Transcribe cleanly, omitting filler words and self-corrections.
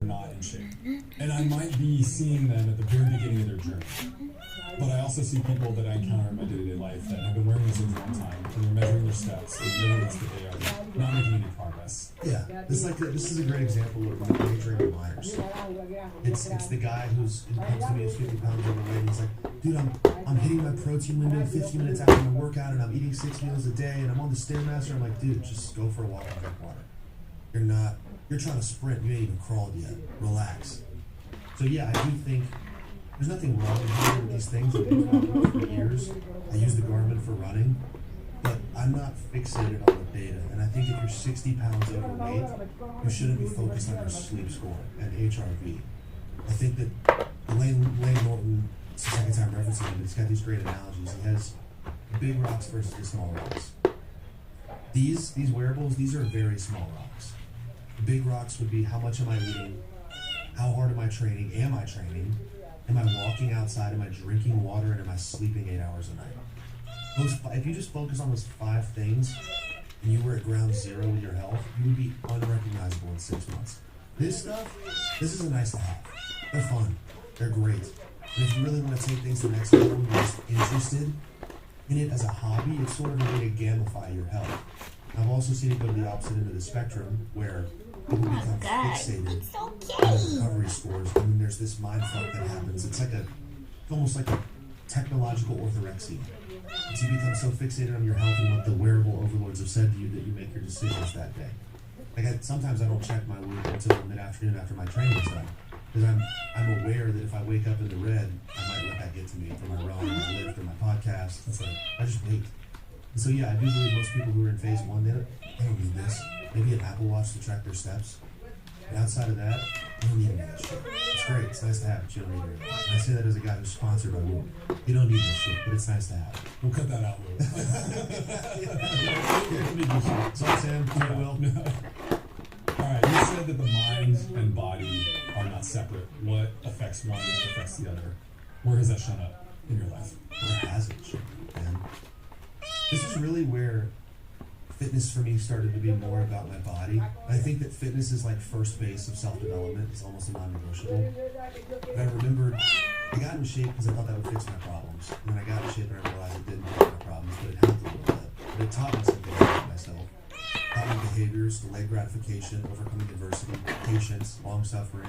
not in shape. And I might be seeing them at the very beginning of their journey. But I also see people that I encounter in my day-to-day life that have been wearing those things a long time, and they're measuring their steps, and they realize that they are not making any progress. Yeah, this is a great example of like Adrian Myers. It's the guy who's comes to me as 50 pounds overweight, and he's like, dude, I'm hitting my protein window 15 minutes after my workout, and I'm eating 6 meals a day, and I'm on the Stairmaster. I'm like, dude, just go for a walk and drink water. You're trying to sprint, you ain't even crawled yet. Relax. So yeah, I do think there's nothing wrong with these things. I've been talking about for years. I use the Garmin for running, but I'm not fixated on the data. And I think if you're 60 pounds overweight, you shouldn't be focused on your sleep score and HRV. I think that Lane Norton, it's the second time referencing him, but he's got these great analogies. He has big rocks versus the small rocks. These wearables, these are very small rocks. The big rocks would be how much am I eating, how hard am I training, am I training, am I walking outside, am I drinking water, and am I sleeping 8 hours a night? If you just focus on those 5 things and you were at ground zero with your health, you would be unrecognizable in 6 months. This is a nice to have. They're fun. They're great. And if you really want to take things to the next level and you're just interested in it as a hobby, it's sort of a way to gamify your health. I've also seen it go to the opposite end of the spectrum where people become fixated on recovery scores, and then there's this mind fuck that happens. It's almost like a technological orthorexia. You become so fixated on your health and what the wearable overlords have said to you that you make your decisions that day. Sometimes I don't check my Whoop until mid-afternoon after my training's done, because I'm aware that if I wake up in the red, I might let that get to me for my run, my lift, or my podcast. I just wait. And so yeah, I do believe most people who are in phase 1, they don't need this. Maybe an Apple Watch to track their steps. But outside of that, you don't need any of that shit. It's great, it's nice to have, but you don't need it. And I say that as a guy who's sponsored by Whoop. You don't need this shit, but it's nice to have. We'll cut that out, Will. So I'm Sam, I will. Alright, you said that the mind and body are not separate. What affects one affects the other. Where has that shown up in your life? Where has it shown up, man? This is really where fitness for me started to be more about my body. I think that fitness is like first base of self-development. It's almost a non-negotiable. But I remembered I got in shape because I thought that would fix my problems. And when I got in shape, I realized it didn't fix my problems, but it helped a little bit. But it taught me something about myself. It taught me behaviors, delayed gratification, overcoming adversity, patience, long suffering,